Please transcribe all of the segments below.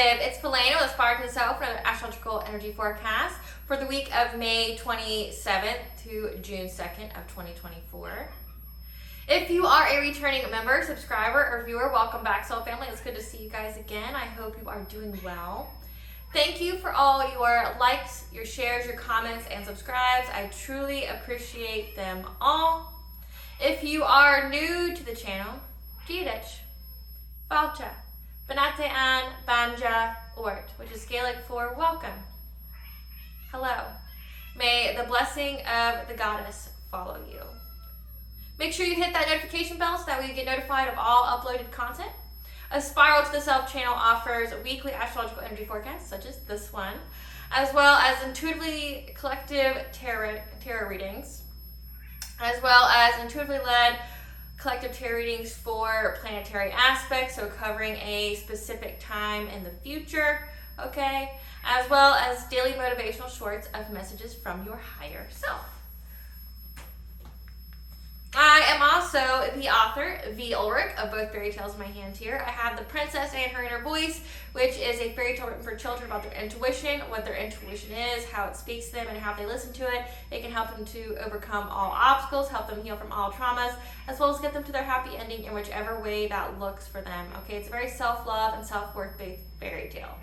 Live, it's Helena with Aspire to the Self for another astrological energy forecast for the week of May 27th to June 2nd of 2024. If you are a returning member, subscriber, or viewer, welcome back, Soul Family. It's good to see you guys again. I hope you are doing well. Thank you for all your likes, your shares, your comments, and subscribes. I truly appreciate them all. If you are new to the channel, Giedich, Valcha, Banate an Banja Ort, which is Gaelic for welcome. Hello. May the blessing of the goddess follow you. Make sure you hit that notification bell so that way you get notified of all uploaded content. A Spiral to the Self channel offers weekly astrological energy forecasts, such as this one, as well as intuitively collective tarot readings, as well as intuitively led collective tarot readings for planetary aspects, so covering a specific time in the future, okay? As well as daily motivational shorts of messages from your higher self. I am also the author, V. Ulrich, of both fairy tales in my hand here. I have The Princess and Her Inner Voice, which is a fairy tale written for children about their intuition, what their intuition is, how it speaks to them, and how they listen to it. It can help them to overcome all obstacles, help them heal from all traumas, as well as get them to their happy ending in whichever way that looks for them. Okay, it's a very self-love and self-worth-based fairy tale.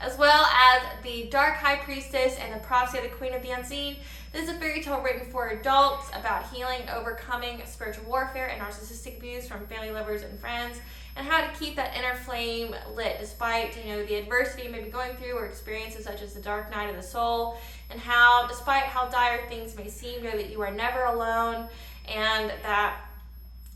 As well as The Dark High Priestess and The Prophecy of the Queen of the Unseen. This is a fairy tale written for adults about healing and overcoming spiritual warfare and narcissistic abuse from family, lovers, and friends, and how to keep that inner flame lit despite, the adversity you may be going through or experiences such as the dark night of the soul, and how, despite how dire things may seem, know that you are never alone and that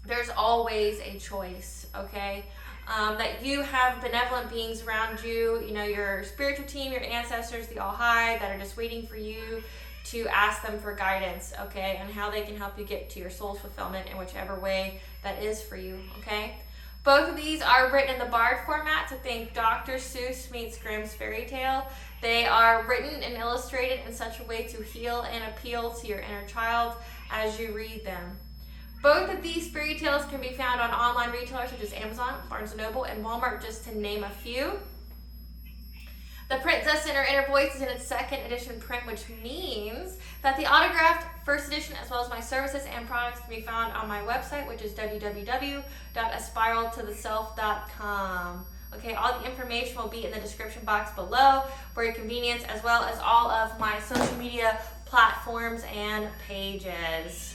there's always a choice, okay? That you have benevolent beings around you, your spiritual team, your ancestors, the All High, that are just waiting for you to ask them for guidance, okay, and how they can help you get to your soul's fulfillment in whichever way that is for you, okay? Both of these are written in the Bard format, so think Dr. Seuss meets Grimm's fairy tale. They are written and illustrated in such a way to heal and appeal to your inner child as you read them. Both of these fairy tales can be found on online retailers such as Amazon, Barnes & Noble, and Walmart, just to name a few. The Princess and Her Inner Voice is in its second edition print, which means that the autographed first edition, as well as my services and products, can be found on my website, which is www.aspiraltotheself.com. Okay, all the information will be in the description box below for your convenience, as well as all of my social media platforms and pages.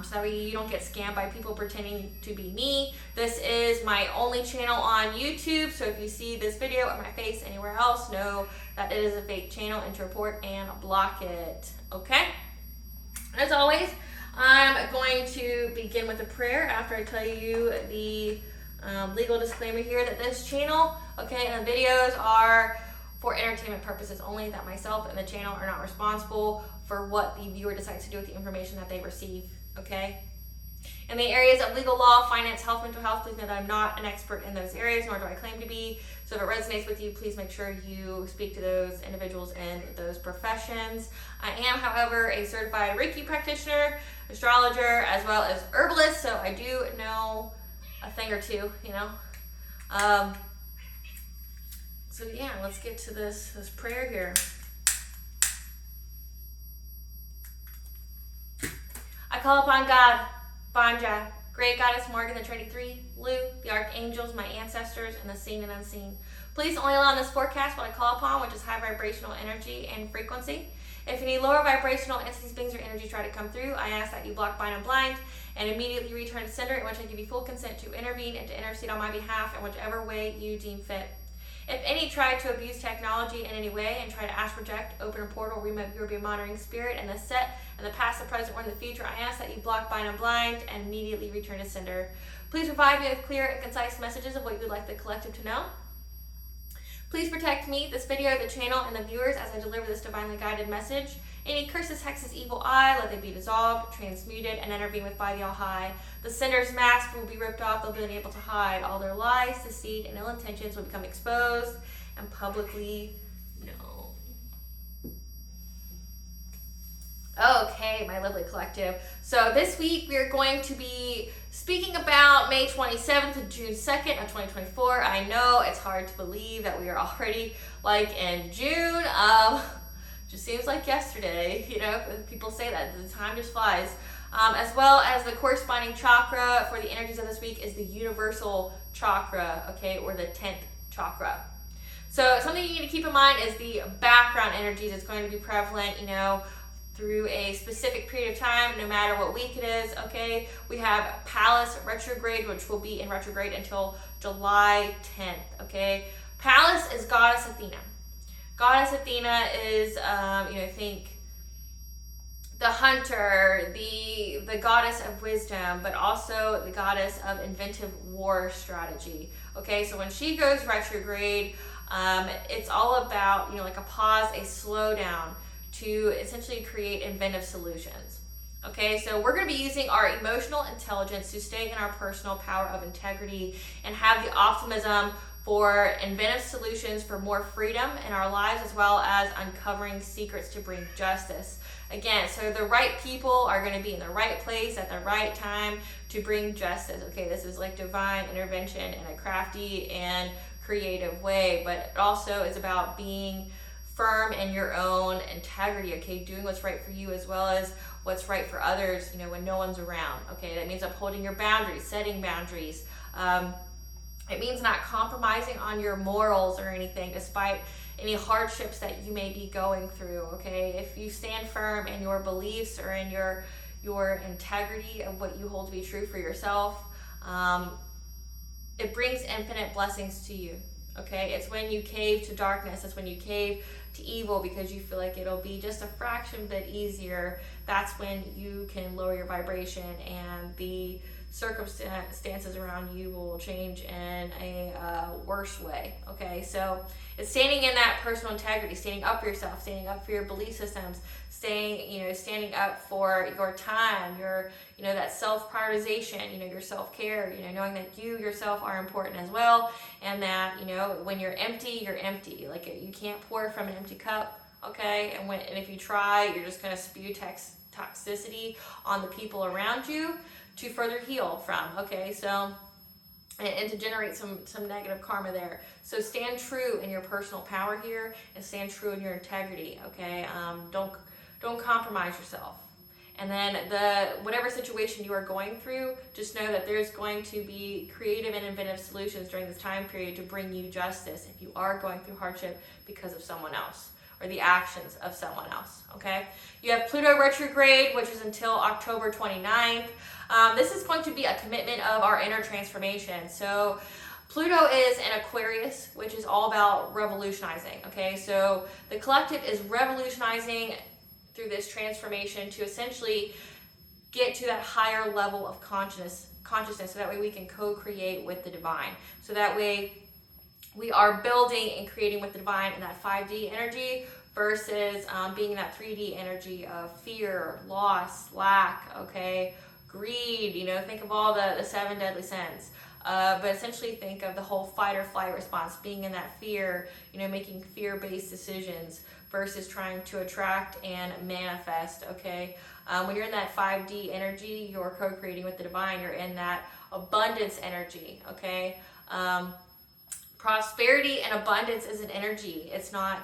So that way you don't get scammed by people pretending to be me. This is my only channel on YouTube, so if you see this video or my face anywhere else, know that it is a fake channel and to report and block it, okay? As always, I'm going to begin with a prayer after I tell you the legal disclaimer here that this channel, okay, and the videos are for entertainment purposes only, that myself and the channel are not responsible for what the viewer decides to do with the information that they receive. Okay? In the areas of legal law, finance, health, mental health, please know that I'm not an expert in those areas, nor do I claim to be. So if it resonates with you, please make sure you speak to those individuals in those professions. I am, however, a certified Reiki practitioner, astrologer, as well as herbalist, so I do know a thing or two, So yeah, let's get to this prayer here. I call upon God, Banja, Great Goddess Morgan, the Trinity 3, Lu, the Archangels, my ancestors, and the seen and unseen. Please only allow in this forecast what I call upon, which is high vibrational energy and frequency. If any lower vibrational entities, beings, or energy try to come through, I ask that you block, bind, and blind, and immediately return to sender, in which I give you full consent to intervene and to intercede on my behalf in whichever way you deem fit. If any try to abuse technology in any way and try to ask, reject, open a portal, remove your monitoring spirit, and the set in the past, the present, or in the future, I ask that you block, bind, and blind, and immediately return to sender. Please provide me with clear and concise messages of what you would like the collective to know. Please protect me, this video, the channel, and the viewers as I deliver this divinely guided message. Any curses, hexes, evil eye, let they be dissolved, transmuted, and intervened with by the All High. The sender's mask will be ripped off. They'll be unable to hide. All their lies, deceit, and ill intentions will become exposed and publicly known. Okay, my lovely collective. So this week we are going to be speaking about May 27th to June 2nd of 2024. I know it's hard to believe that we are already like in June. Just seems like yesterday, you know, people say that, the time just flies. As well as the corresponding chakra for the energies of this week is the universal chakra, okay, or the 10th chakra. So something you need to keep in mind is the background energies. It's going to be prevalent, you know, through a specific period of time, no matter what week it is, okay? We have Pallas retrograde, which will be in retrograde until July 10th, okay? Pallas is goddess Athena. Goddess Athena is, think the hunter, the goddess of wisdom, but also the goddess of inventive war strategy, okay? So when she goes retrograde, it's all about, you know, like a pause, a slowdown, to essentially create inventive solutions. Okay, so we're going to be using our emotional intelligence to stay in our personal power of integrity and have the optimism for inventive solutions for more freedom in our lives, as well as uncovering secrets to bring justice. Again, so the right people are going to be in the right place at the right time to bring justice. Okay, this is like divine intervention in a crafty and creative way, but it also is about being firm in your own integrity, okay, doing what's right for you as well as what's right for others, you know, when no one's around, okay? That means upholding your boundaries, setting boundaries. It means not compromising on your morals or anything despite any hardships that you may be going through, okay? If you stand firm in your beliefs or in your integrity of what you hold to be true for yourself, it brings infinite blessings to you, okay? It's when you cave to darkness, it's when you cave to evil because you feel like it'll be just a fraction bit easier. That's when you can lower your vibration and the circumstances around you will change in a worse way, okay? So it's standing in that personal integrity, standing up for yourself, standing up for your belief systems, standing up for your time, that self-prioritization, your self-care, knowing that you yourself are important as well, and that, when you're empty, you're empty. Like, you can't pour from an empty cup, okay? And if you try, you're just going to spew toxicity on the people around you to further heal from, okay? So, and to generate some negative karma there. So stand true in your personal power here and stand true in your integrity, okay? Don't compromise yourself. And then whatever situation you are going through, just know that there's going to be creative and inventive solutions during this time period to bring you justice if you are going through hardship because of someone else or the actions of someone else, okay? You have Pluto retrograde, which is until October 29th. This is going to be a commitment of our inner transformation. So Pluto is in Aquarius, which is all about revolutionizing, okay? So the collective is revolutionizing through this transformation to essentially get to that higher level of consciousness, so that way we can co-create with the divine. So that way we are building and creating with the divine in that 5D energy versus being in that 3D energy of fear, loss, lack, okay, greed, think of all the 7 deadly sins. But essentially think of the whole fight or flight response, being in that fear, making fear-based decisions versus trying to attract and manifest, okay? When you're in that 5D energy, you're co-creating with the divine, you're in that abundance energy, okay? Prosperity and abundance is an energy. It's not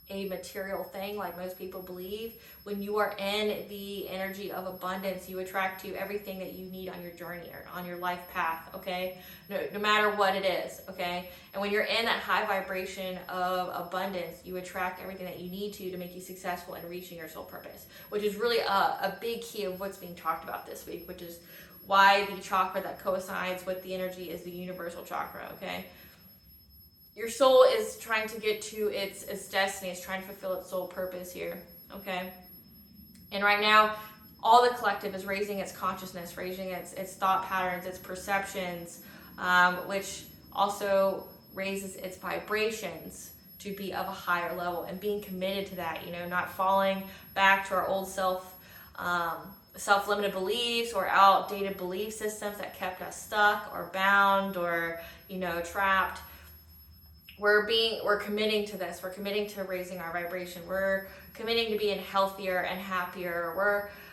a material thing like most people believe. When you are in the energy of abundance, you attract to everything that you need on your journey or on your life path, okay? No matter what it is, okay? And when you're in that high vibration of abundance, you attract everything that you need to make you successful in reaching your soul purpose, which is really a big key of what's being talked about this week, which is why the chakra that coincides with the energy is the universal chakra, okay? Your soul is trying to get to its destiny. It's trying to fulfill its soul purpose here, okay? And right now, all the collective is raising its consciousness, raising its thought patterns, its perceptions, which also raises its vibrations to be of a higher level and being committed to that, not falling back to our old self-limited beliefs or outdated belief systems that kept us stuck or bound or, trapped. we're committing to this. We're committing to raising our vibration. We're committing to being healthier and happier.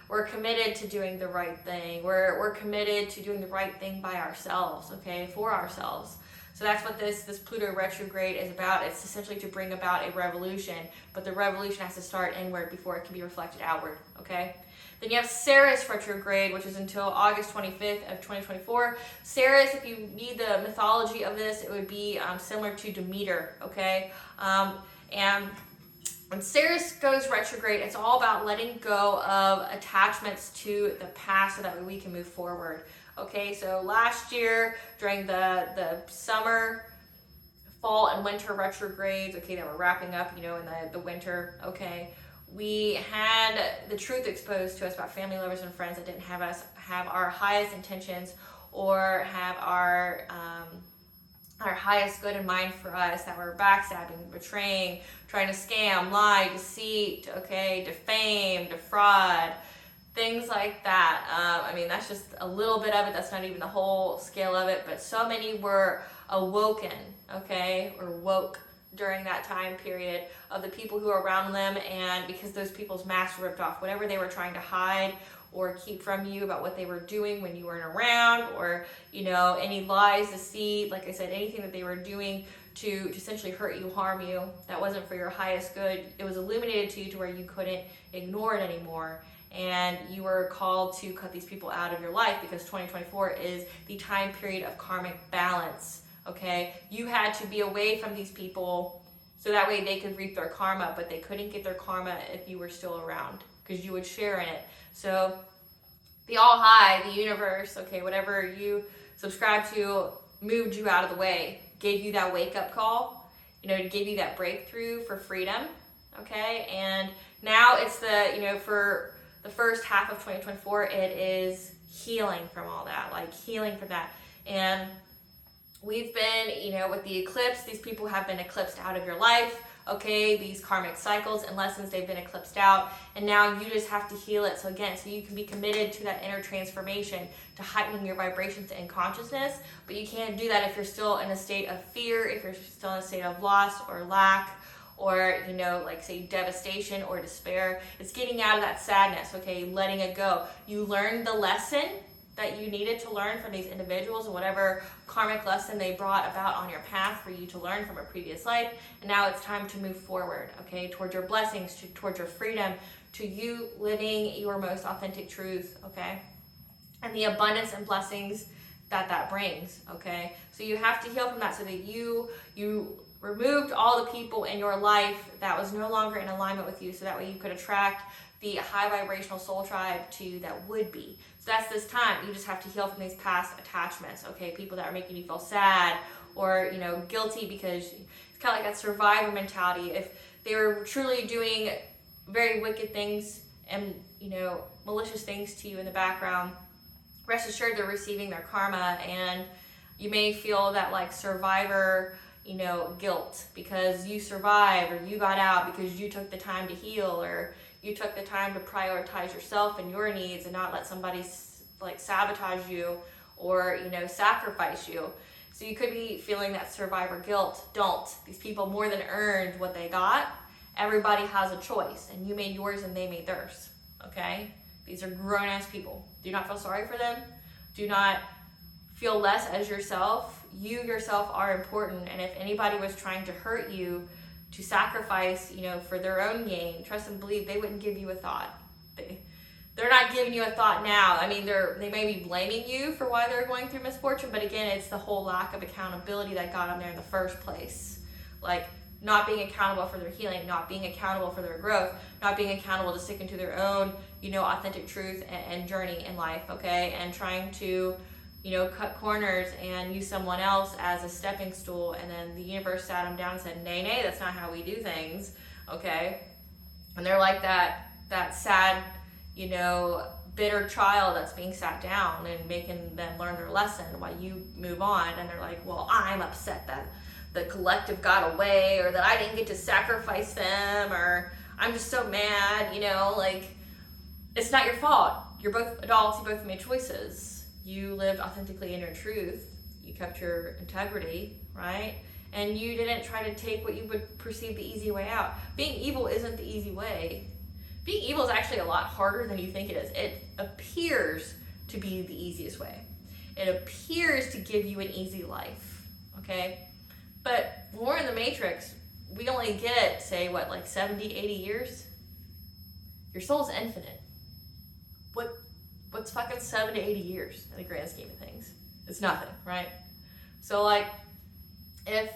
We're committed to doing the right thing. We're committed to doing the right thing by ourselves, okay, for ourselves. So that's what this Pluto retrograde is about. It's essentially to bring about a revolution, but the revolution has to start inward before it can be reflected outward, okay? Then you have Ceres retrograde, which is until August 25th of 2024. Ceres, if you need the mythology of this, it would be similar to Demeter, okay? And when Ceres goes retrograde, it's all about letting go of attachments to the past so that way we can move forward. Okay, so last year during the summer, fall, and winter retrogrades, okay, that were wrapping up, in the winter, okay, we had the truth exposed to us about family, lovers, and friends that didn't have our highest intentions or have our highest good in mind for us, that were backstabbing, betraying, trying to scam, lie, deceit, okay, defame, defraud, things like that. That's just a little bit of it. That's not even the whole scale of it, but so many were awoken, okay, or woke during that time period of the people who are around them, and because those people's masks were ripped off, whatever they were trying to hide or keep from you about what they were doing when you weren't around, or any lies, deceit, like I said, anything that they were doing to essentially hurt you, harm you, that wasn't for your highest good, it was illuminated to you to where you couldn't ignore it anymore. And you were called to cut these people out of your life, because 2024 is the time period of karmic balance, okay? You had to be away from these people so that way they could reap their karma, but they couldn't get their karma if you were still around, because you would share in it. So the all high, the universe, okay, whatever you subscribe to, moved you out of the way, gave you that wake-up call, to give you that breakthrough for freedom, okay? And now it's for the first half of 2024, it is healing from all that, like healing from that. And we've been, with the eclipse, these people have been eclipsed out of your life, okay? These karmic cycles and lessons, they've been eclipsed out, and now you just have to heal it. So again, so you can be committed to that inner transformation, to heightening your vibrations and consciousness, but you can't do that if you're still in a state of fear, if you're still in a state of loss or lack, or, like say devastation or despair. It's getting out of that sadness, okay, letting it go. You learned the lesson that you needed to learn from these individuals, and whatever karmic lesson they brought about on your path for you to learn from a previous life, and now it's time to move forward, okay, towards your blessings, towards your freedom, to you living your most authentic truth, okay, and the abundance and blessings that brings, okay. So you have to heal from that so that you removed all the people in your life that was no longer in alignment with you, so that way you could attract the high vibrational soul tribe to you that would be. So that's this time. You just have to heal from these past attachments, okay? People that are making you feel sad or, guilty, because it's kind of like that survivor mentality. If they were truly doing very wicked things and, malicious things to you in the background, rest assured they're receiving their karma, and you may feel that like survivor guilt because you survived, or you got out because you took the time to heal, or you took the time to prioritize yourself and your needs and not let somebody like sabotage you or sacrifice you. So you could be feeling that survivor guilt. Don't. These people more than earned what they got. Everybody has a choice, and you made yours and they made theirs, okay? These are grown-ass people. Do not feel sorry for them. Do not feel less as yourself. You yourself are important, and if anybody was trying to hurt you, to sacrifice, for their own gain, trust and believe they wouldn't give you a thought. They're not giving you a thought now. They may be blaming you for why they're going through misfortune, but again, it's the whole lack of accountability that got them there in the first place. Like, not being accountable for their healing, not being accountable for their growth, not being accountable to stick into their own, authentic truth and journey in life, okay? And trying to, cut corners and use someone else as a stepping stool, and then the universe sat them down and said, nay, that's not how we do things, okay? And they're like that sad, bitter child that's being sat down and making them learn their lesson while you move on, and they're like, well, I'm upset that the collective got away, or that I didn't get to sacrifice them, or I'm just so mad, it's not your fault. You're both adults, you both made choices. You lived authentically in your truth. You kept your integrity, right? and you didn't try to take what you would perceive the easy way out. Being evil isn't the easy way. Being evil is actually a lot harder than you think it is. It appears to be the easiest way. It appears to give you an easy life, okay? But when we're in the Matrix, we only get, say, what, like 70, 80 years? Your soul's infinite. What's fucking 7 to 80 years in the grand scheme of things? It's nothing, right? So, like, if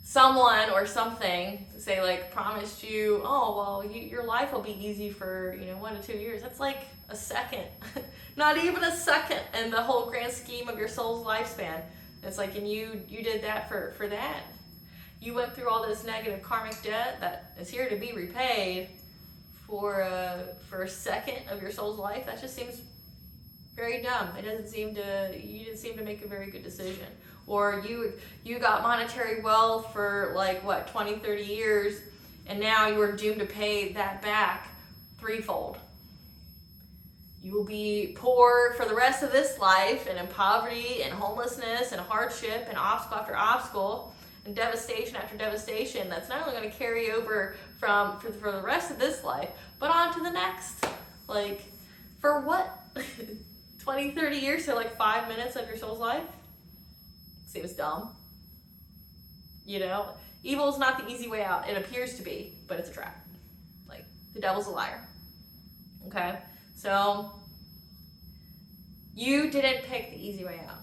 someone or something, say, like, promised you, oh, well, your life will be easy for, 1 to 2 years, that's like a second. Not even a second in the whole grand scheme of your soul's lifespan. It's like, and you did that for that. You went through all this negative karmic debt that is here to be repaid for a second of your soul's life. That just seems very dumb. You didn't seem to make a very good decision. Or you got monetary wealth for like, what, 20, 30 years, and now you are doomed to pay that back threefold. You will be poor for the rest of this life, and in poverty and homelessness and hardship and obstacle after obstacle and devastation after devastation. That's not only going to carry over for the rest of this life, but on to the next. Like, for what? 20, 30 years, so like 5 minutes of your soul's life? Seems dumb. Evil is not the easy way out. It appears to be, but it's a trap. Like, the devil's a liar. Okay? So, you didn't pick the easy way out.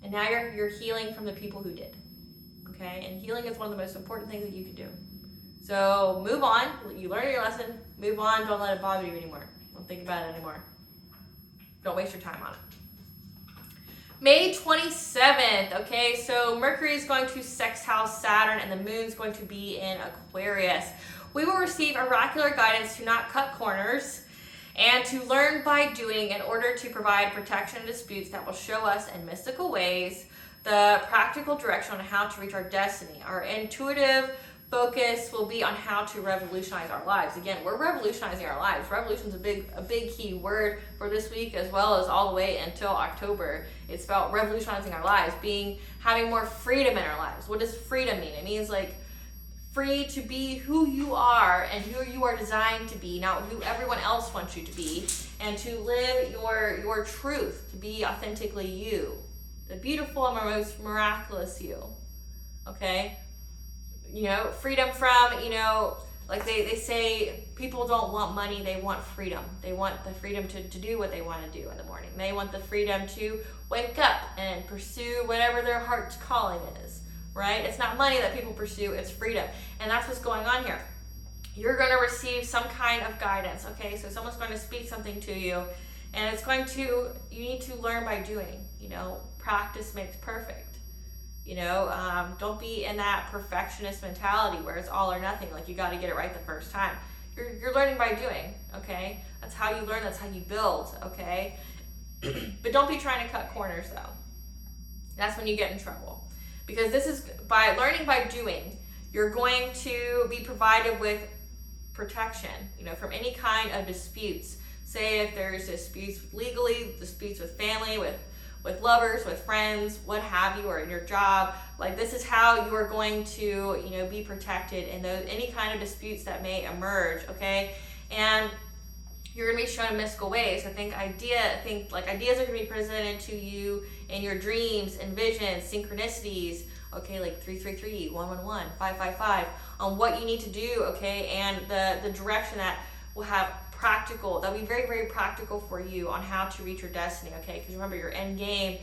And now you're healing from the people who did. Okay? And healing is one of the most important things that you can do. So, move on. You learned your lesson. Move on. Don't let it bother you anymore. Don't think about it anymore. Don't waste your time on it. May 27th, okay, so Mercury is going to sextile Saturn and the moon's going to be in Aquarius. We will receive oracular guidance to not cut corners and to learn by doing in order to provide protection in disputes that will show us in mystical ways the practical direction on how to reach our destiny. Our intuitive focus will be on how to revolutionize our lives. Again, we're revolutionizing our lives. Revolution is a big key word for this week, as well as all the way until October. It's about revolutionizing our lives, having more freedom in our lives. What does freedom mean? It means like free to be who you are and who you are designed to be, not who everyone else wants you to be, and to live your truth, to be authentically you, the beautiful and most miraculous you. Okay? Freedom from, like they say, people don't want money, they want freedom. They want the freedom to do what they want to do in the morning. They want the freedom to wake up and pursue whatever their heart's calling is, right? It's not money that people pursue, it's freedom. And that's what's going on here. You're going to receive some kind of guidance, okay? So someone's going to speak something to you, and you need to learn by doing. Practice makes perfect. Don't be in that perfectionist mentality where it's all or nothing, like you got to get it right the first time. You're learning by doing, okay? That's how you learn, that's how you build, okay? But don't be trying to cut corners, though. That's when you get in trouble. Because this is, by learning by doing, you're going to be provided with protection, from any kind of disputes. Say if there's disputes legally, disputes with family, with lovers, with friends, what have you, or in your job. Like, this is how you are going to, be protected in any kind of disputes that may emerge, okay? And you're going to be shown in mystical ways. I think ideas are going to be presented to you in your dreams and visions, synchronicities, okay, like 333, 111, 555, on what you need to do, okay, and the direction that will have that'll be very, very practical for you on how to reach your destiny, okay? Because remember, your end game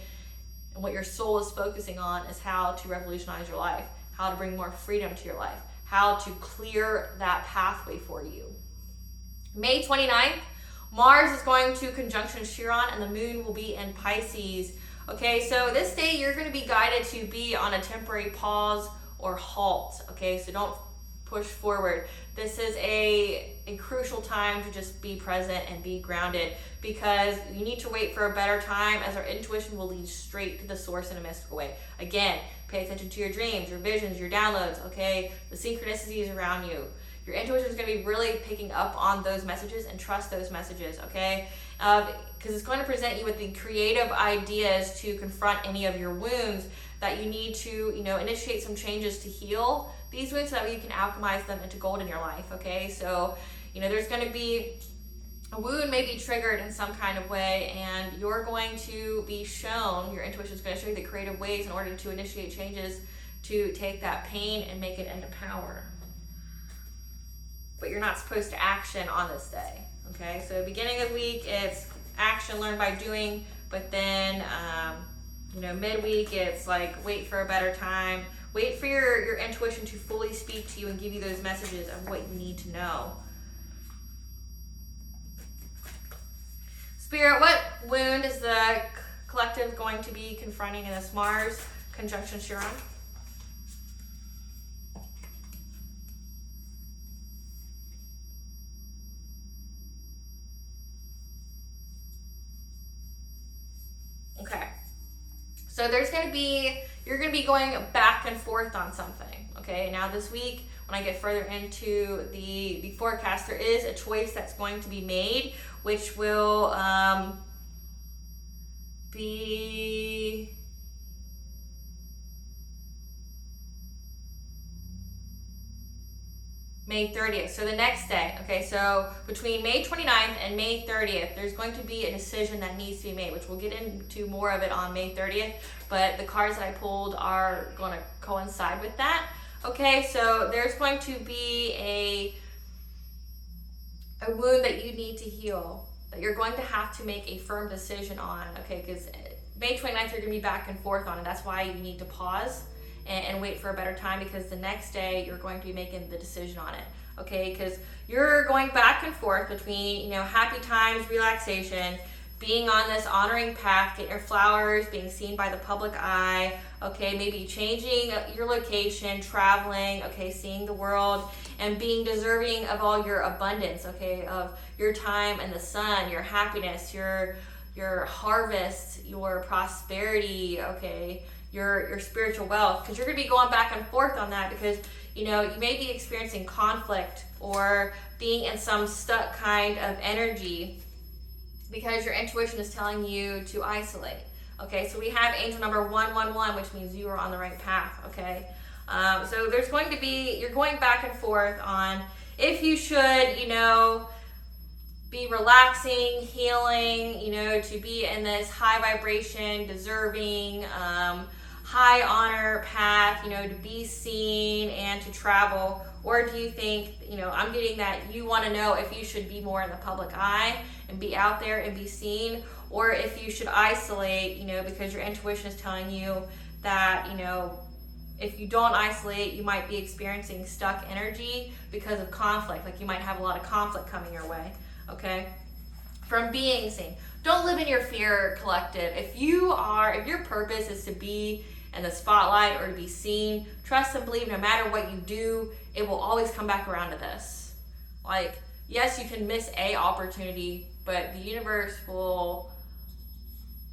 and what your soul is focusing on is how to revolutionize your life, how to bring more freedom to your life, how to clear that pathway for you. May 29th, Mars is going to conjunction Chiron and the moon will be in Pisces. Okay, so this day you're going to be guided to be on a temporary pause or halt, okay? So don't push forward. This is a crucial time to just be present and be grounded, because you need to wait for a better time, as our intuition will lead straight to the source in a mystical way. Again, pay attention to your dreams, your visions, your downloads, okay? The synchronicities around you. Your intuition is going to be really picking up on those messages, and trust those messages, okay? Because it's going to present you with the creative ideas to confront any of your wounds that you need to, initiate some changes to heal these wounds so that you can alchemize them into gold in your life, okay? So, there's going to be a wound may be triggered in some kind of way, and you're going to be shown, your intuition is going to show you the creative ways in order to initiate changes to take that pain and make it into power. But you're not supposed to action on this day, okay? So beginning of the week, it's action learned by doing, but then, midweek, it's like wait for a better time. Wait for your intuition to fully speak to you and give you those messages of what you need to know. Spirit, what wound is the collective going to be confronting in this Mars conjunction Chiron? Okay. So you're going to be going back and forth on something. Okay. Now this week, when I get further into the forecast, there is a choice that's going to be made, which will be May 30th. So the next day, okay, so between May 29th and May 30th, there's going to be a decision that needs to be made, which we'll get into more of it on May 30th, but the cards that I pulled are going to coincide with that. Okay, so there's going to be a wound that you need to heal, that you're going to have to make a firm decision on, okay, because May 29th, you're going to be back and forth on it. That's why you need to pause and wait for a better time, because the next day you're going to be making the decision on it, okay? Because you're going back and forth between, happy times, relaxation, being on this honoring path, get your flowers, being seen by the public eye, okay, maybe changing your location, traveling, okay, seeing the world, and being deserving of all your abundance, okay, of your time and the sun, your happiness, your harvest, your prosperity, okay, your spiritual wealth, because you're going to be going back and forth on that, because you may be experiencing conflict or being in some stuck kind of energy because your intuition is telling you to isolate. Okay, so we have angel number 111, which means you are on the right path. Okay, so there's going to be, you're going back and forth on if you should, be relaxing, healing, to be in this high vibration, deserving, high honor path, to be seen and to travel, or do you think, I'm getting that you want to know if you should be more in the public eye and be out there and be seen, or if you should isolate, because your intuition is telling you that, if you don't isolate, you might be experiencing stuck energy because of conflict. Like you might have a lot of conflict coming your way, okay? From being seen. Don't live in your fear, collective. If your purpose is to be in the spotlight or to be seen, trust and believe no matter what you do, it will always come back around to this. Like, yes, you can miss a opportunity, but the universe will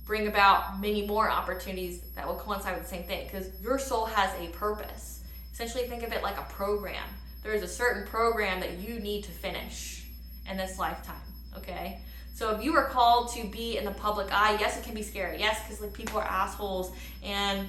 bring about many more opportunities that will coincide with the same thing, because your soul has a purpose. Essentially, think of it like a program. There is a certain program that you need to finish in this lifetime, okay? So if you are called to be in the public eye, yes, it can be scary. Yes, because people are assholes, and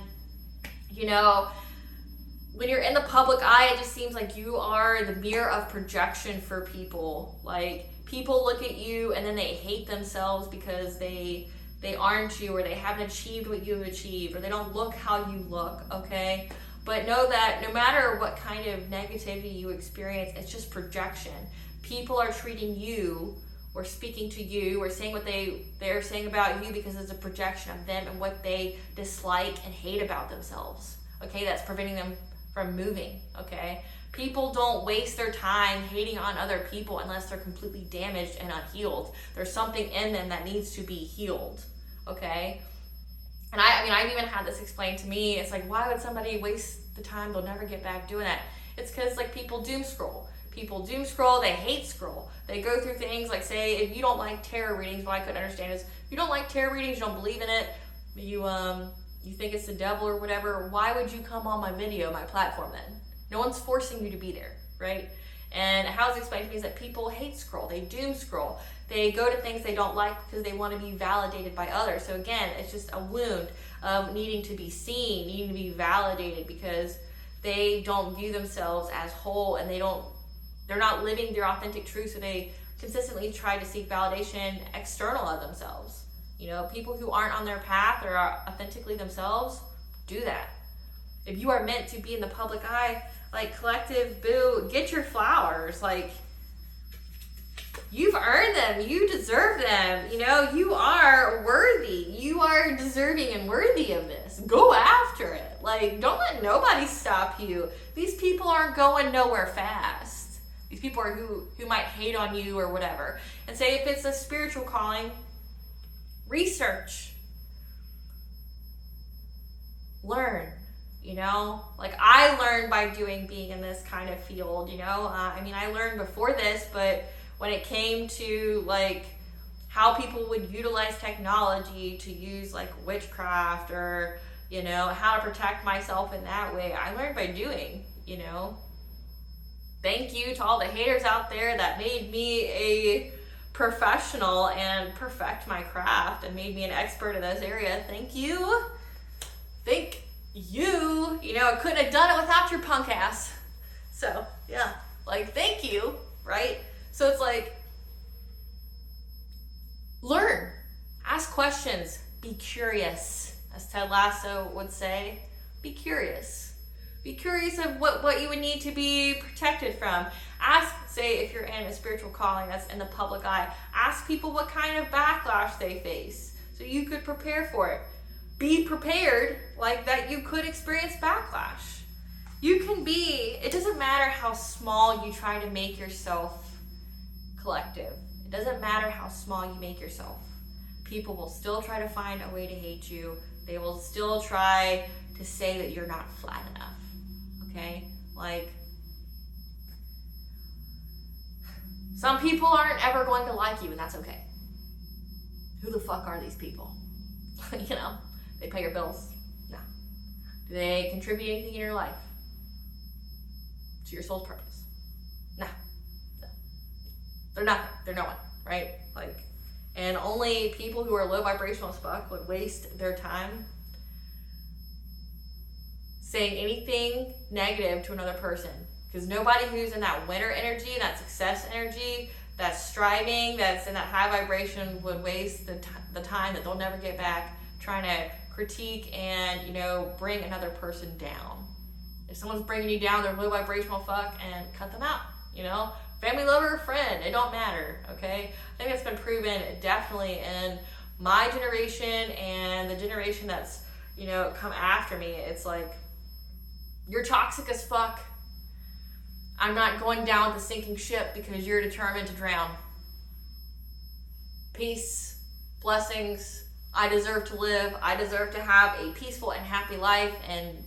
when you're in the public eye, it just seems like you are the mirror of projection for people. Like, people look at you and then they hate themselves because they aren't you, or they haven't achieved what you've achieved, or they don't look how you look, okay? But know that no matter what kind of negativity you experience, it's just projection. People are treating you or speaking to you or saying what they're saying about you because it's a projection of them and what they dislike and hate about themselves, okay? That's preventing them from moving, okay? People don't waste their time hating on other people unless they're completely damaged and unhealed. There's something in them that needs to be healed, okay? And I've even had this explained to me. It's like, why would somebody waste the time? They'll never get back doing that. It's because people doom scroll. People doom scroll, they hate scroll. They go through things like, say, if you don't like tarot readings, what I couldn't understand is, if you don't like tarot readings, you don't believe in it, you think it's the devil or whatever, why would you come on my video, my platform then? No one's forcing you to be there, right? And how it's explained to me is that people hate scroll. They doom scroll. They go to things they don't like because they want to be validated by others. So again, it's just a wound of needing to be seen, needing to be validated, because they don't view themselves as whole, and they're not living their authentic truth, so they consistently try to seek validation external of themselves. You know, people who aren't on their path or are authentically themselves do that. If you are meant to be in the public eye, like, collective, boo, get your flowers. Like, you've earned them. You deserve them. You know, you are worthy. You are deserving and worthy of this. Go after it. Like, don't let nobody stop you. These people aren't going nowhere fast. These people are who might hate on you or whatever. And say if it's a spiritual calling, research. Learn. You know, like, I learned by being in this kind of field, you know. I mean, I learned before this, but when it came to, like, how people would utilize technology to use, like, witchcraft, or, you know, how to protect myself in that way, I learned by doing, you know. Thank you to all the haters out there that made me a professional and perfect my craft and made me an expert in this area. Thank you. You know, I couldn't have done it without your punk ass. So, yeah, like, thank you, right? So it's like, learn, ask questions, be curious. As Ted Lasso would say, be curious. Be curious of what you would need to be protected from. Ask, say, if you're in a spiritual calling that's in the public eye, ask people what kind of backlash they face so you could prepare for it. Be prepared, like, that you could experience backlash. You can be, it doesn't matter how small you try to make yourself collective. It doesn't matter how small you make yourself. People will still try to find a way to hate you. They will still try to say that you're not flat enough. Okay? Like, some people aren't ever going to like you, and that's okay. Who the fuck are these people? You know? They pay your bills? No. Do they contribute anything in your life? To your soul's purpose? No. They're nothing. They're no one, right? Like, and only people who are low vibrational as fuck would waste their time saying anything negative to another person. Because nobody who's in that winner energy, that success energy, that striving, that's in that high vibration would waste the time that they'll never get back trying to critique and, you know, bring another person down. If someone's bringing you down, they're low vibrational fuck, and cut them out, you know? Family, lover, or friend, it don't matter, okay? I think that's been proven definitely in my generation and the generation that's, you know, come after me. It's like, you're toxic as fuck. I'm not going down with the sinking ship because you're determined to drown. Peace, blessings. I deserve to live. I deserve to have a peaceful and happy life, and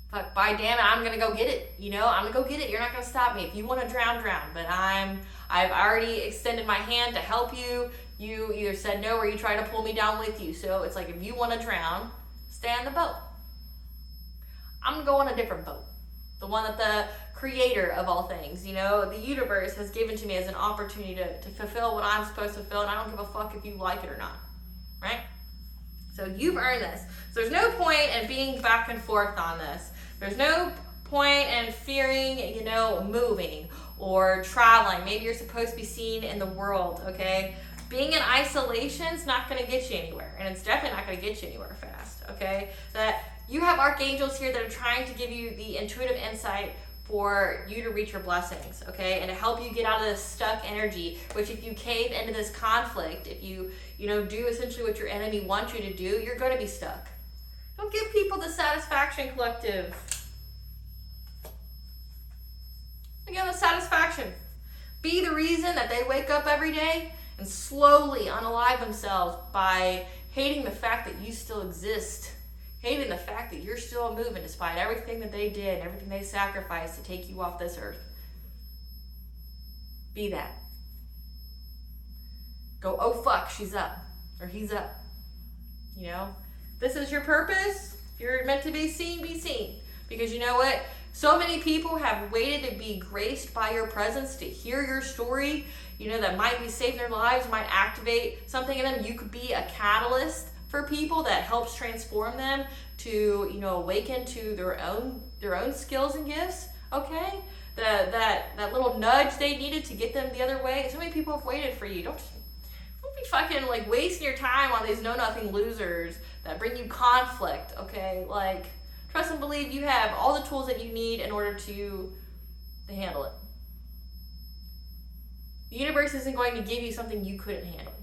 fuck, by damn it, I'm gonna go get it. You know, I'm gonna go get it. You're not gonna stop me. If you want to drown, drown. But I've already extended my hand to help you. You either said no or you tried to pull me down with you. So it's like, if you want to drown, stay on the boat. I'm gonna go on a different boat. The one that the creator of all things, you know, the universe has given to me as an opportunity to fulfill what I'm supposed to fulfill, and I don't give a fuck if you like it or not. Right? So you've earned this. So there's no point in being back and forth on this. There's no point in fearing, you know, moving or traveling. Maybe you're supposed to be seen in the world, okay? Being in isolation is not going to get you anywhere, and it's definitely not going to get you anywhere fast, okay? That you have archangels here that are trying to give you the intuitive insight for you to reach your blessings, okay? And to help you get out of this stuck energy, which if you cave into this conflict, if you know, do essentially what your enemy wants you to do, you're going to be stuck. Don't give people the satisfaction, collective. Again, the satisfaction. Be the reason that they wake up every day and slowly unalive themselves by hating the fact that you still exist. Hating the fact that you're still moving despite everything that they did, everything they sacrificed to take you off this earth. Be that. Go, oh fuck, she's up. Or he's up. You know? This is your purpose. If you're meant to be seen, be seen. Because you know what? So many people have waited to be graced by your presence, to hear your story. you know, that might be saving their lives, might activate something in them. You could be a catalyst for people that helps transform them to, you know, awaken to their own skills and gifts, okay? That little nudge they needed to get them the other way. So many people have waited for you. Don't be fucking like wasting your time on these know-nothing losers that bring you conflict, okay? Like, trust and believe you have all the tools that you need in order to handle it. The universe isn't going to give you something you couldn't handle.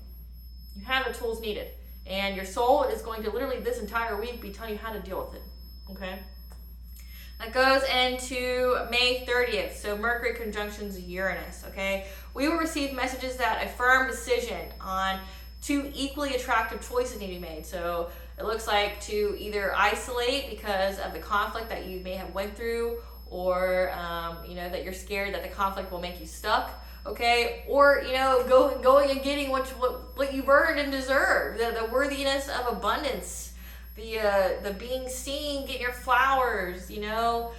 You have the tools needed. And your soul is going to literally this entire week be telling you how to deal with it, okay? That goes into May 30th, so Mercury conjunctions Uranus, okay? We will receive messages that a firm decision on two equally attractive choices need to be made. So it looks like to either isolate because of the conflict that you may have went through, or you know, that you're scared that the conflict will make you stuck, okay? Or, you know, going and getting what you've earned and deserve, the worthiness of abundance. The being seen, getting your flowers, you know,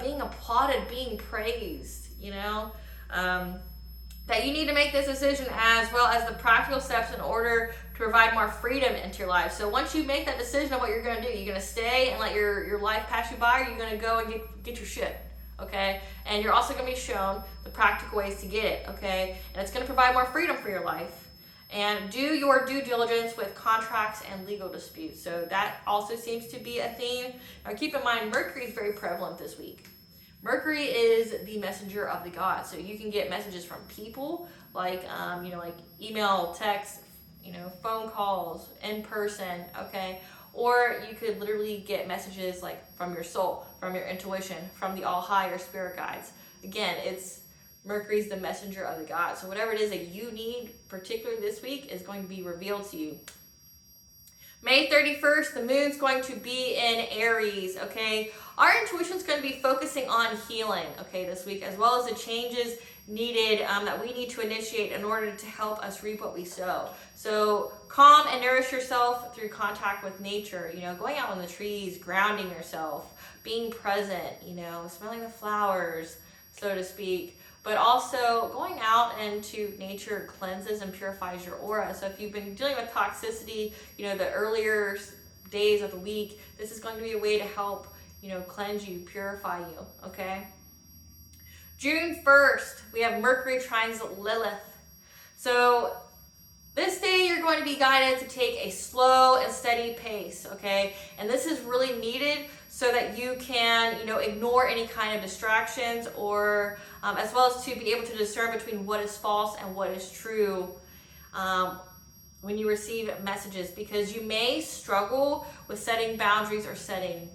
being applauded, being praised, you know, that you need to make this decision, as well as the practical steps in order to provide more freedom into your life. So once you make that decision of what you're going to do, you're going to stay and let your life pass you by, or you're going to go and get your shit, okay? And you're also going to be shown the practical ways to get it, okay? And it's going to provide more freedom for your life. And do your due diligence with contracts and legal disputes. So that also seems to be a theme. Now keep in mind, Mercury is very prevalent this week. Mercury is the messenger of the gods. So you can get messages from people, like, you know, like email, text, you know, phone calls, in person, okay? Or you could literally get messages like from your soul, from your intuition, from the all higher spirit guides. Again, Mercury's the messenger of the gods. So whatever it is that you need, particularly this week, is going to be revealed to you. May 31st, the moon's going to be in Aries, okay? Our intuition's going to be focusing on healing, okay, this week, as well as the changes needed that we need to initiate in order to help us reap what we sow. So calm and nourish yourself through contact with nature, you know, going out on the trees, grounding yourself, being present, you know, smelling the flowers, so to speak. But also going out into nature cleanses and purifies your aura. So if you've been dealing with toxicity, you know, the earlier days of the week, this is going to be a way to help, you know, cleanse you, purify you, okay? June 1st, we have Mercury trines Lilith. So this day you're going to be guided to take a slow and steady pace, okay? And this is really needed so that you can, you know, ignore any kind of distractions, or as well as to be able to discern between what is false and what is true when you receive messages, because you may struggle with setting boundaries or saying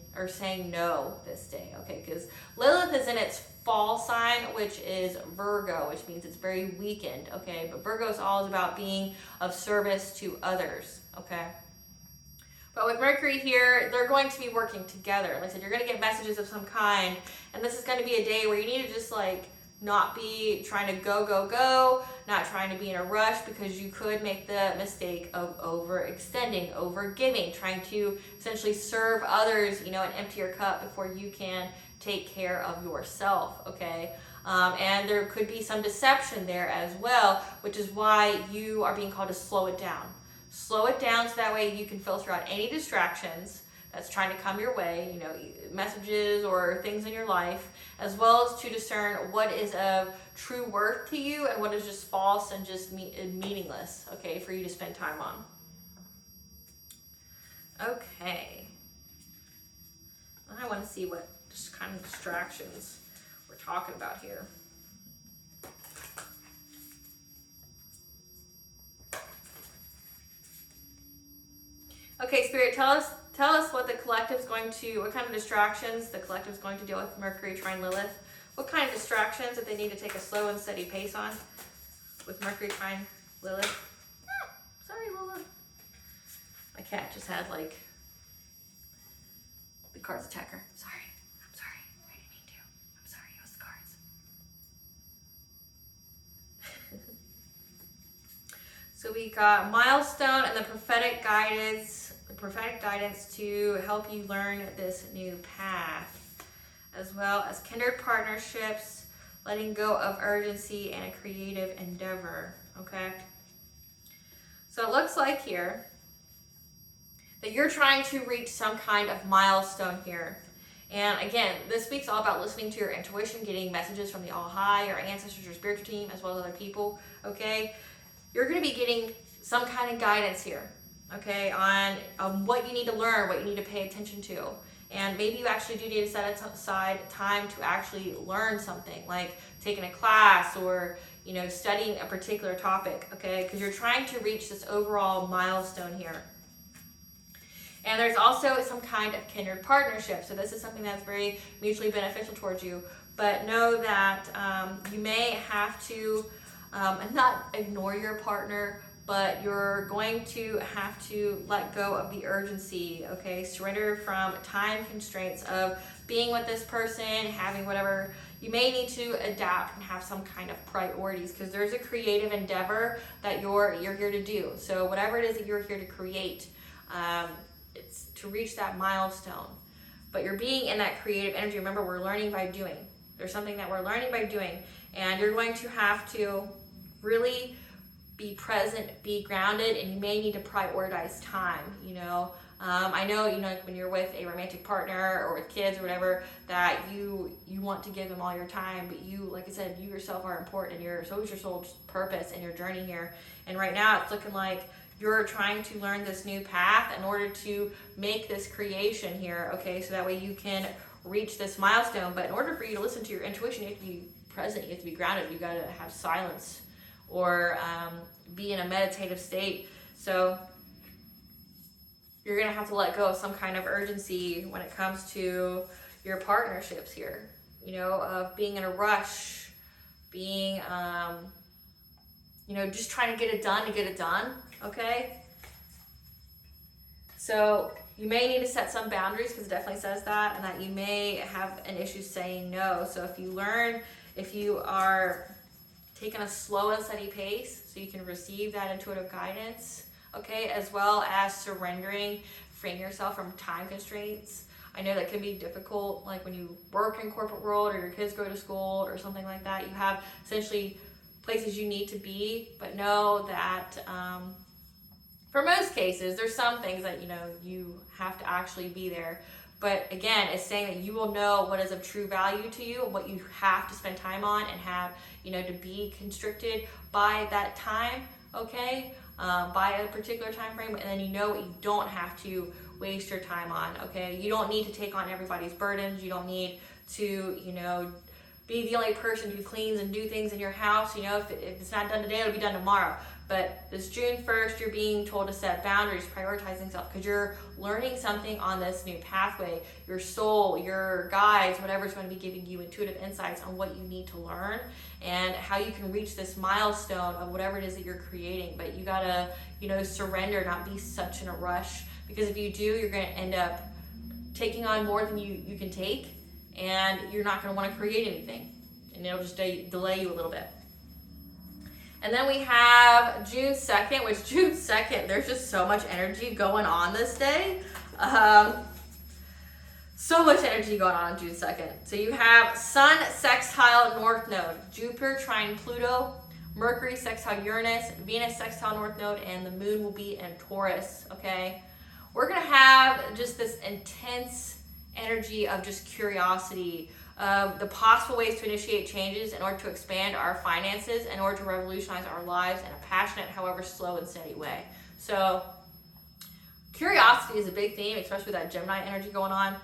no this day, okay? Because Lilith is in its fall sign, which is Virgo, which means it's very weakened, okay? But Virgo is all about being of service to others, okay? But with Mercury here, they're going to be working together. Like I said, you're going to get messages of some kind, and this is going to be a day where you need to just like not be trying to go, not trying to be in a rush, because you could make the mistake of overextending, overgiving, trying to essentially serve others, you know, and empty your cup before you can take care of yourself, okay? And there could be some deception there as well, which is why you are being called to slow it down. Slow it down so that way you can filter out any distractions that's trying to come your way, you know, messages or things in your life, as well as to discern what is of true worth to you and what is just false and just meaningless, okay, for you to spend time on. Okay. I want to see what just kind of distractions we're talking about here. Okay, Spirit, tell us what the collective's going to, what kind of distractions the collective's going to deal with Mercury trine Lilith. What kind of distractions that they need to take a slow and steady pace on with Mercury trine Lilith. Sorry, Lola. My cat just had like the cards attack her. Sorry. I'm sorry. I didn't mean to. I'm sorry. It was the cards. So we got milestone and the prophetic guidance to help you learn this new path, as well as kindred partnerships, letting go of urgency and a creative endeavor, okay? So it looks like here that you're trying to reach some kind of milestone here. And again, this speaks all about listening to your intuition, getting messages from the All High, your ancestors, your spiritual team, as well as other people, okay? You're going to be getting some kind of guidance here, okay, on what you need to learn, what you need to pay attention to. And maybe you actually do need to set aside time to actually learn something, like taking a class or, you know, studying a particular topic, okay? Because you're trying to reach this overall milestone here. And there's also some kind of kindred partnership. So this is something that's very mutually beneficial towards you. But know that you may have to not ignore your partner, but you're going to have to let go of the urgency, okay? Surrender from time constraints of being with this person, having whatever. You may need to adapt and have some kind of priorities because there's a creative endeavor that you're here to do. So whatever it is that you're here to create, it's to reach that milestone. But you're being in that creative energy. Remember, we're learning by doing. There's something that we're learning by doing. And you're going to have to really be present, be grounded, and you may need to prioritize time, you know. I know, you know, like when you're with a romantic partner or with kids or whatever, that you want to give them all your time, but you, like I said, you yourself are important, and so is your soul's purpose and your journey here. And right now it's looking like you're trying to learn this new path in order to make this creation here, okay, so that way you can reach this milestone. But in order for you to listen to your intuition, you have to be present, you have to be grounded, you got to have silence or be in a meditative state. So you're going to have to let go of some kind of urgency when it comes to your partnerships here, you know, of being in a rush, being, you know, just trying to get it done, okay? So you may need to set some boundaries, because it definitely says that, and that you may have an issue saying no. So if you are taking a slow and steady pace so you can receive that intuitive guidance, okay, as well as surrendering, freeing yourself from time constraints. I know that can be difficult, like when you work in corporate world or your kids go to school or something like that. You have essentially places you need to be, but know that for most cases, there's some things that, you know, you have to actually be there. But again, it's saying that you will know what is of true value to you, what you have to spend time on, and have, you know, to be constricted by that time, okay, by a particular time frame, and then you know what you don't have to waste your time on, okay? You don't need to take on everybody's burdens. You don't need to, you know, be the only person who cleans and do things in your house. You know, if it's not done today, it'll be done tomorrow. But this June 1st, you're being told to set boundaries, prioritizing self, because you're learning something on this new pathway. Your soul, your guides, whatever's going to be giving you intuitive insights on what you need to learn and how you can reach this milestone of whatever it is that you're creating. But you got to, you know, surrender, not be such in a rush, because if you do, you're going to end up taking on more than you can take, and you're not going to want to create anything, and it'll just delay you a little bit. And then we have June 2nd, which June 2nd, there's just so much energy going on this day. So much energy going on June 2nd. So you have Sun sextile North Node, Jupiter trine Pluto, Mercury sextile Uranus, Venus sextile North Node, and the moon will be in Taurus, okay? We're going to have just this intense energy of just curiosity, the possible ways to initiate changes in order to expand our finances, in order to revolutionize our lives in a passionate, however slow and steady way. So curiosity is a big theme, especially with that Gemini energy going on,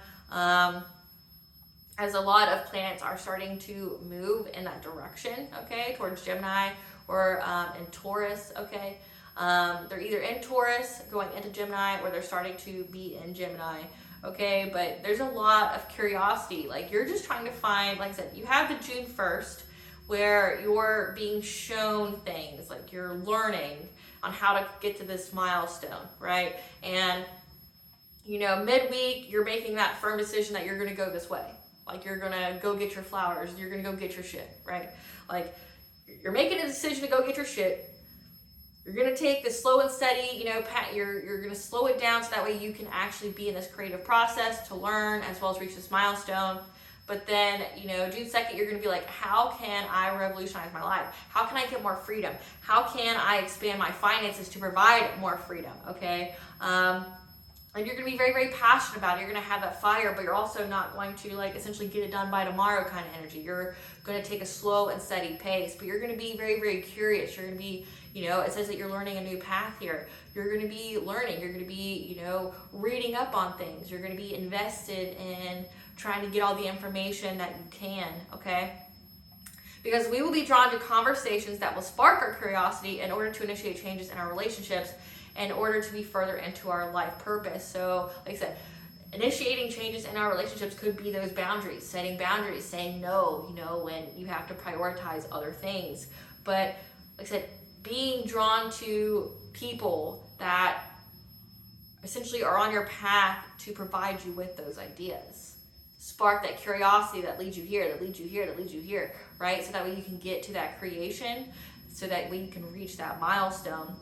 as a lot of planets are starting to move in that direction, okay, towards Gemini or in Taurus, okay. They're either in Taurus going into Gemini, or they're starting to be in Gemini. Okay, but there's a lot of curiosity. Like, you're just trying to find, like I said, you have the June 1st where you're being shown things, like you're learning on how to get to this milestone, right? And, you know, midweek, you're making that firm decision that you're going to go this way. Like, you're going to go get your flowers, you're going to go get your shit, right? Like, you're making a decision to go get your shit. You're going to take this slow and steady, you know, you're going to slow it down so that way you can actually be in this creative process to learn as well as reach this milestone. But then, you know, June 2nd, you're going to be like, how can I revolutionize my life? How can I get more freedom? How can I expand my finances to provide more freedom? Okay. And you're going to be very, very passionate about it. You're going to have that fire, but you're also not going to like essentially get it done by tomorrow kind of energy. You're going to take a slow and steady pace, but you're going to be very, very curious. You're going to be, you know, it says that you're learning a new path here. You're going to be learning. You're going to be, you know, reading up on things. You're going to be invested in trying to get all the information that you can, okay? Because we will be drawn to conversations that will spark our curiosity in order to initiate changes in our relationships, in order to be further into our life purpose. So, like I said, initiating changes in our relationships could be those boundaries, setting boundaries, saying no, you know, when you have to prioritize other things. But, like I said, being drawn to people that essentially are on your path to provide you with those ideas. Spark that curiosity that leads you here, that leads you here, that leads you here, right? So that way you can get to that creation, so that way you can reach that milestone.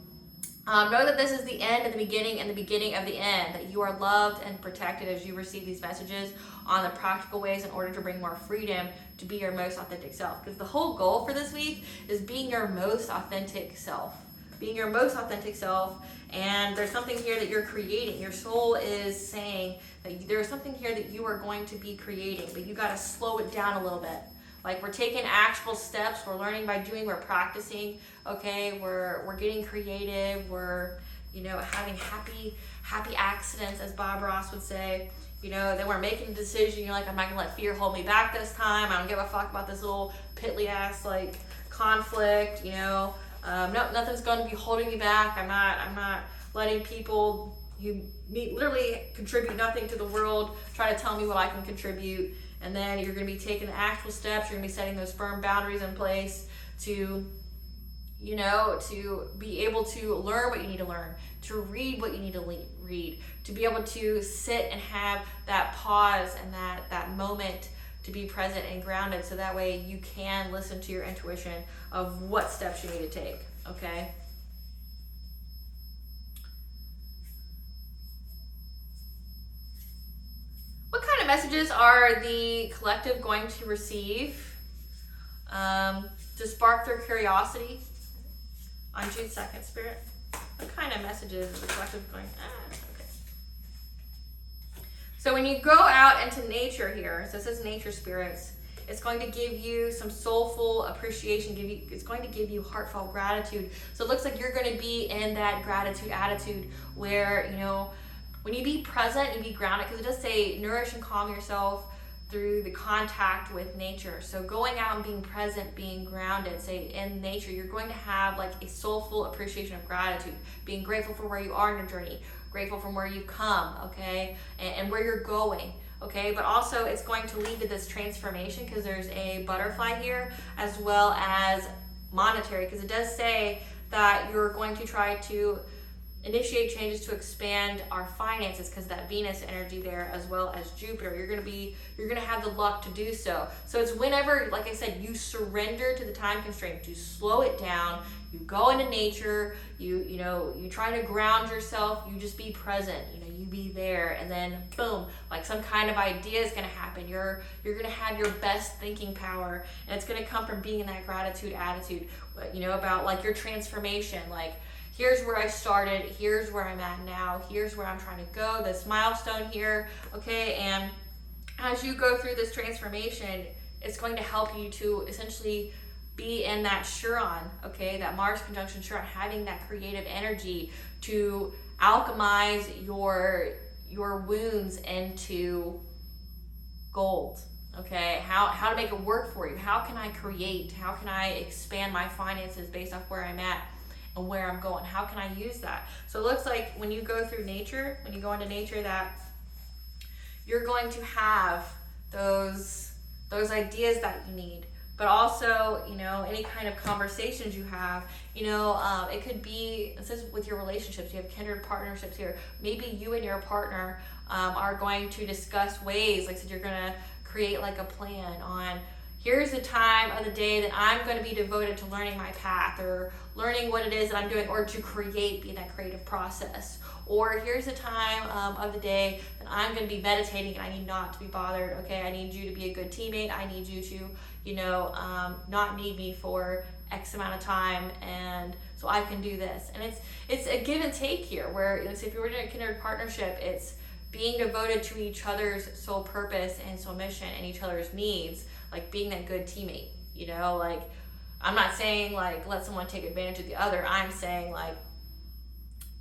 Know that this is the end of the beginning and the beginning of the end, that you are loved and protected as you receive these messages on the practical ways in order to bring more freedom to be your most authentic self. Because the whole goal for this week is being your most authentic self. Being your most authentic self. And there's something here that you're creating. Your soul is saying that there's something here that you are going to be creating, but you got to slow it down a little bit. Like, we're taking actual steps, we're learning by doing, we're practicing, okay? We're getting creative, we're, you know, having happy accidents, as Bob Ross would say. You know, then we're making a decision, you're like, I'm not gonna let fear hold me back this time, I don't give a fuck about this little piddly ass, like, conflict, you know? No, nothing's gonna be holding me back. I'm not letting people who literally contribute nothing to the world try to tell me what I can contribute. And then you're going to be taking the actual steps. You're going to be setting those firm boundaries in place to, you know, to be able to learn what you need to learn, to read what you need to read, to be able to sit and have that pause and that moment to be present and grounded, so that way you can listen to your intuition of what steps you need to take, okay? What kind of messages are the collective going to receive to spark their curiosity on June 2nd, Spirit? What kind of messages is the collective going? Okay. So when you go out into nature here, so it says nature spirits, it's going to give you some soulful appreciation. It's going to give you heartfelt gratitude. So it looks like you're going to be in that gratitude attitude where, you know, when you be present and be grounded, because it does say nourish and calm yourself through the contact with nature. So going out and being present, being grounded, say in nature, you're going to have like a soulful appreciation of gratitude, being grateful for where you are in your journey, grateful from where you come, okay, and where you're going, okay. But also it's going to lead to this transformation, because there's a butterfly here, as well as monetary, because it does say that you're going to try to initiate changes to expand our finances, because that Venus energy there, as well as Jupiter, you're gonna have the luck to do so. So it's whenever, like I said, you surrender to the time constraint, you slow it down, you go into nature, you know, you try to ground yourself, you just be present, you know, you be there, and then boom, like some kind of idea is gonna happen. You're gonna have your best thinking power, and it's gonna come from being in that gratitude attitude, you know, about like your transformation, like, here's where I started, here's where I'm at now, here's where I'm trying to go, this milestone here, okay? And as you go through this transformation, it's going to help you to essentially be in that Chiron, okay? That Mars conjunction Chiron, having that creative energy to alchemize your wounds into gold, okay? How to make it work for you. How can I create? How can I expand my finances based off where I'm at and where I'm going? How can I use that? So it looks like when you go through nature, when you go into nature, that you're going to have those ideas that you need. But also, you know, any kind of conversations you have, you know, it could be, it says with your relationships, you have kindred partnerships here. Maybe you and your partner are going to discuss ways, like I said, you're going to create like a plan on, here's the time of the day that I'm going to be devoted to learning my path, or learning what it is that I'm doing, or to create, be in that creative process. Or here's the time of the day that I'm going to be meditating and I need not to be bothered. Okay, I need you to be a good teammate. I need you to, not need me for X amount of time, and so I can do this. And it's a give and take here, where if you're in a kindred partnership, it's being devoted to each other's soul purpose and soul mission and each other's needs, like being that good teammate. Like, I'm not saying like let someone take advantage of the other. I'm saying like,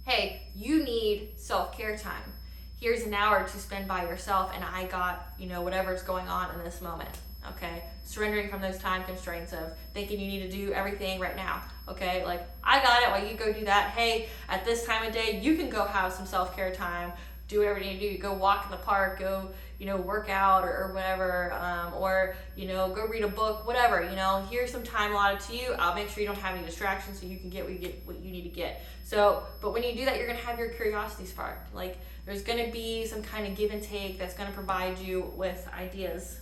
hey, you need self-care time. Here's an hour to spend by yourself, and I got, whatever's going on in this moment. Okay, surrendering from those time constraints of thinking you need to do everything right now. Okay, like, I got it while you go do that. Hey, at this time of day, you can go have some self-care time, do whatever you need to do. Go walk in the park, go, work out or whatever, or, go read a book, whatever. Here's some time allotted to you. I'll make sure you don't have any distractions so you can get what you need to get. So, but when you do that, you're going to have your curiosity sparked. Like, there's going to be some kind of give and take that's going to provide you with ideas.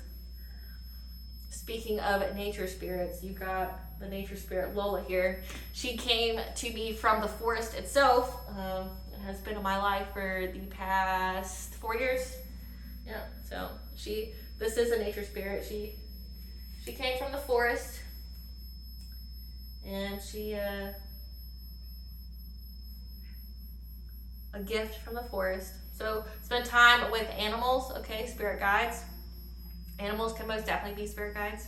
Speaking of nature spirits, you've got the nature spirit Lola here. She came to me from the forest itself. It has been in my life for the past 4 years. Yeah, so this is a nature spirit. She came from the forest, and a gift from the forest. So spend time with animals, okay, spirit guides. Animals can most definitely be spirit guides.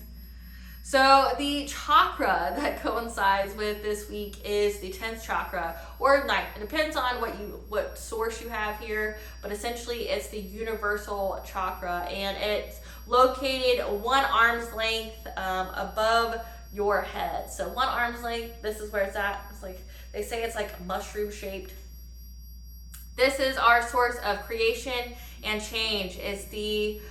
So the chakra that coincides with this week is the 10th chakra, or 9th. It depends on what source you have here, but essentially it's the universal chakra, and it's located 1 arm's length above your head. So 1 arm's length, this is where it's at. It's like, they say it's like mushroom shaped. This is our source of creation and change. It's the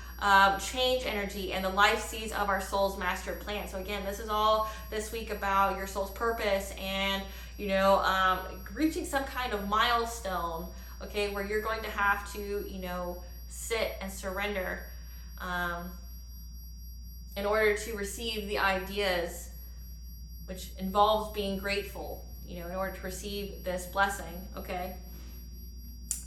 change energy and the life seeds of our soul's master plan. So again, this is all this week about your soul's purpose and, reaching some kind of milestone, okay, where you're going to have to, sit and surrender in order to receive the ideas, which involves being grateful, in order to receive this blessing, okay?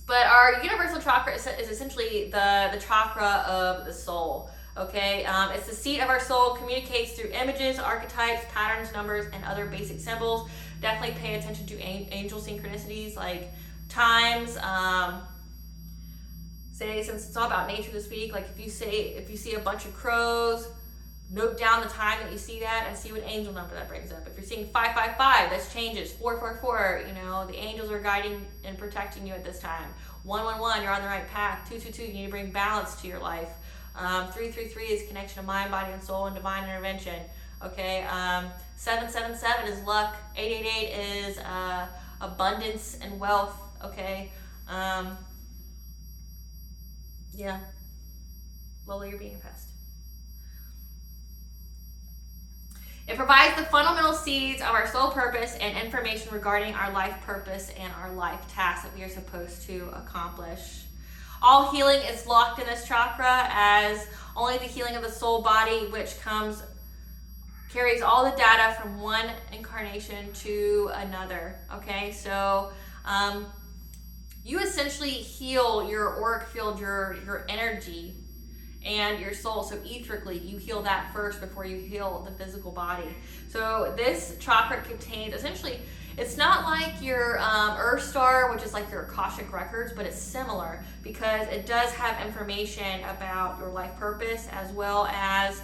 But our universal chakra is essentially the chakra of the soul, okay? It's the seat of our soul, communicates through images, archetypes, patterns, numbers, and other basic symbols. Definitely pay attention to angel synchronicities like times. Say, since it's all about nature this week, like if you see a bunch of crows, note down the time that you see that and see what angel number that brings up. If you're seeing 555, that's changes. 444, the angels are guiding and protecting you at this time. 111, you're on the right path. 222, you need to bring balance to your life. 333 is connection to mind, body, and soul, and divine intervention. Okay, 777 is luck. 888 is abundance and wealth. Okay, yeah. Lola, you're being a pest. It provides the fundamental seeds of our soul purpose and information regarding our life purpose and our life tasks that we are supposed to accomplish. All healing is locked in this chakra, as only the healing of the soul body, which carries all the data from one incarnation to another. Okay, so you essentially heal your auric field, your energy, and your soul. So etherically, you heal that first before you heal the physical body. So this chakra contains, essentially, it's not like your Earth Star, which is like your Akashic records, but it's similar because it does have information about your life purpose, as well as,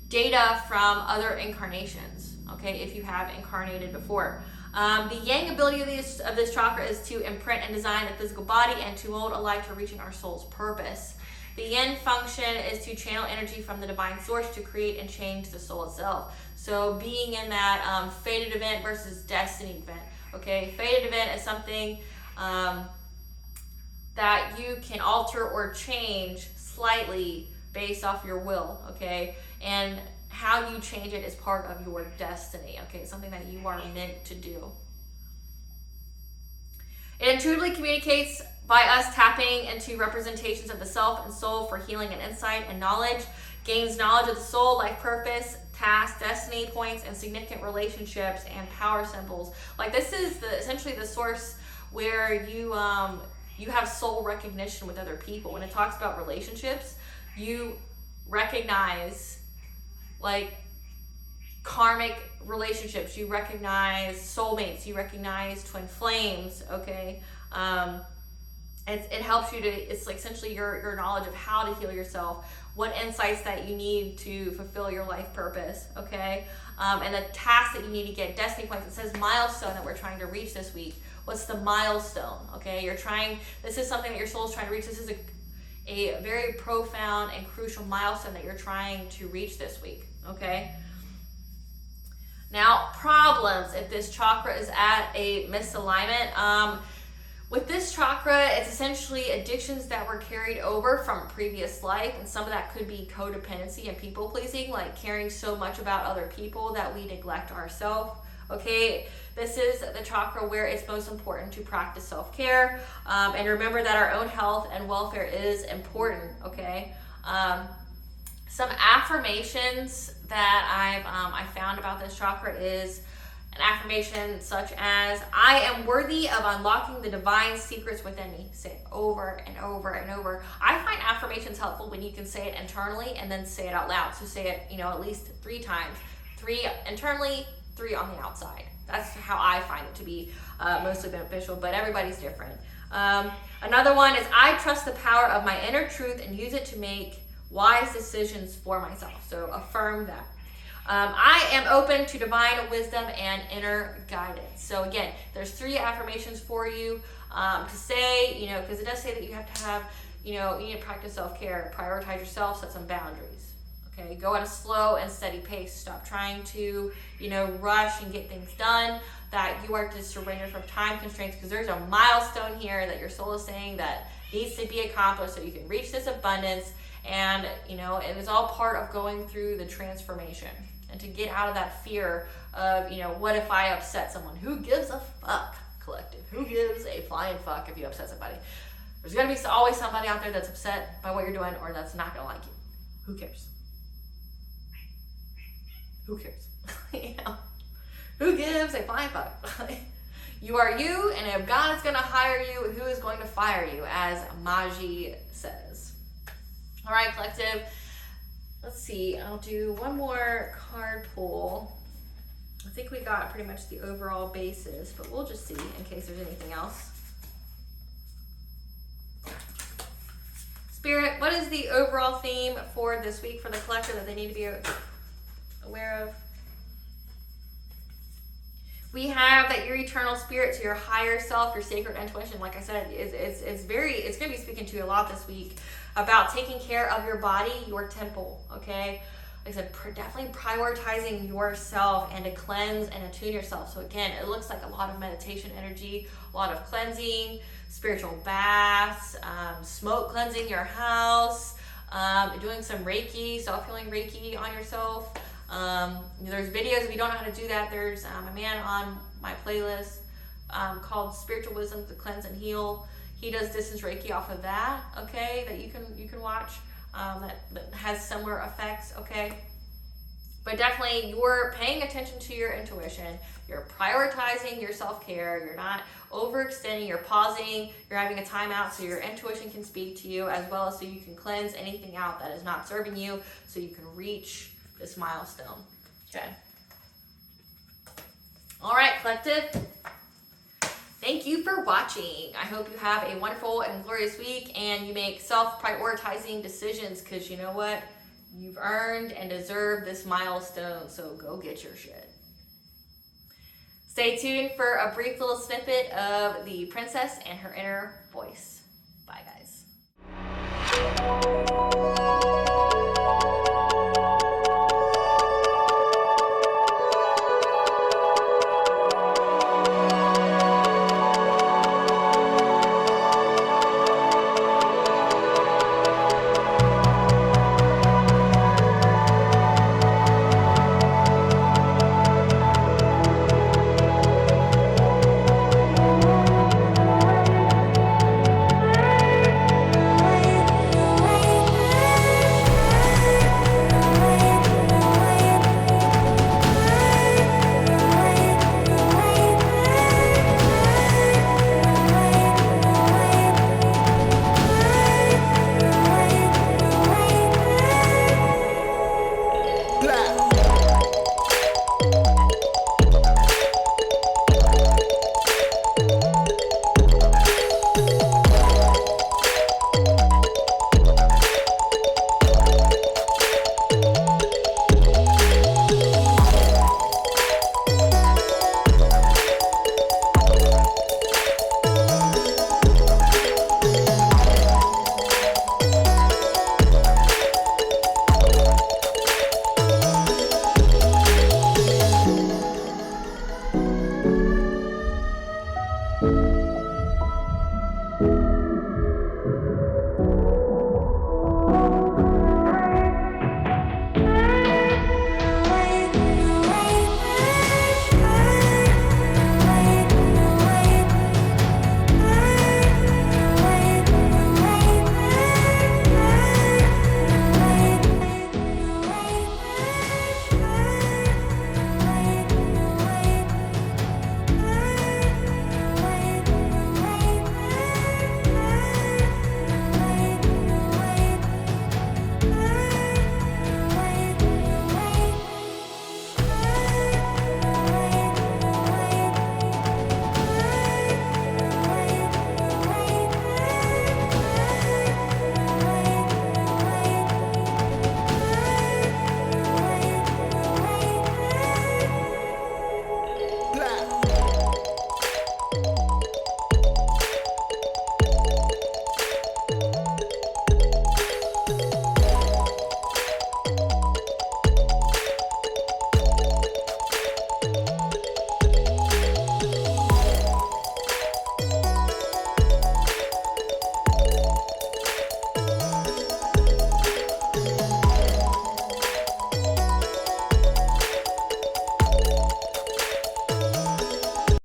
data from other incarnations, okay, if you have incarnated before. The yang ability of this chakra is to imprint and design the physical body and to mold a life to reaching our soul's purpose. The yin function is to channel energy from the divine source to create and change the soul itself. So being in that fated event versus destiny event. Okay, fated event is something that you can alter or change slightly based off your will. Okay, and how you change it is part of your destiny, okay? Something that you are meant to do. It intuitively communicates By us tapping into representations of the self and soul for healing and insight and knowledge, gains knowledge of the soul, life purpose, tasks, destiny points, and significant relationships and power symbols. Like, this is essentially the source where you have soul recognition with other people. When it talks about relationships, you recognize like karmic relationships, you recognize soulmates, you recognize twin flames, okay? It helps you to, it's like essentially your knowledge of how to heal yourself, what insights that you need to fulfill your life purpose, okay? And the tasks that you need to get, destiny points. It says milestone that we're trying to reach this week. What's the milestone, okay? This is something that your soul is trying to reach. This is a very profound and crucial milestone that you're trying to reach this week, okay? Now, problems if this chakra is at a misalignment. With this chakra, it's essentially addictions that were carried over from previous life, and some of that could be codependency and people pleasing, like caring so much about other people that we neglect ourselves. Okay, this is the chakra where it's most important to practice self-care, and remember that our own health and welfare is important. Okay, some affirmations that I found about this chakra is an affirmation such as, I am worthy of unlocking the divine secrets within me. Say it over and over and over. I find affirmations helpful when you can say it internally and then say it out loud. So say it, at least 3 times. 3 internally, 3 on the outside. That's how I find it to be mostly beneficial, but everybody's different. Another one is, I trust the power of my inner truth and use it to make wise decisions for myself. So affirm that. I am open to divine wisdom and inner guidance. So again, there's 3 affirmations for you to say, because it does say that you have to have, you need to practice self-care, prioritize yourself, set some boundaries. Okay, go at a slow and steady pace. Stop trying to, rush and get things done. That you are to surrender from time constraints, because there's a milestone here that your soul is saying that needs to be accomplished so you can reach this abundance. And, it is all part of going through the transformation. And to get out of that fear of, what if I upset someone? Who gives a fuck, collective? Who gives a flying fuck if you upset somebody? There's going to be always somebody out there that's upset by what you're doing or that's not going to like you. Who cares? Who cares? Who gives a flying fuck? You are you, and if God is going to hire you, who is going to fire you, as Maji says. All right, collective. Let's see, I'll do one more card pull. I think we got pretty much the overall basis, but we'll just see in case there's anything else. Spirit, what is the overall theme for this week for the collector that they need to be aware of? We have that your eternal spirit, so your higher self, your sacred intuition, like I said, it's going to be speaking to you a lot this week about taking care of your body, your temple, okay? Like I said, definitely prioritizing yourself and to cleanse and attune yourself. So again, it looks like a lot of meditation energy, a lot of cleansing, spiritual baths, smoke cleansing your house, doing some Reiki, self-healing Reiki on yourself. There's videos, if you don't know how to do that, there's a man on my playlist called Spiritual Wisdom to Cleanse and Heal. He does distance Reiki off of that, okay, that you can watch, that has similar effects, okay? But definitely you're paying attention to your intuition, you're prioritizing your self-care, you're not overextending, you're pausing, you're having a timeout so your intuition can speak to you, as well as so you can cleanse anything out that is not serving you, so you can reach this milestone, okay? All right, collective. Thank you for watching. I hope you have a wonderful and glorious week and you make self-prioritizing decisions, because you know what? You've earned and deserve this milestone, so go get your shit. Stay tuned for a brief little snippet of the princess and her inner voice. Bye, guys.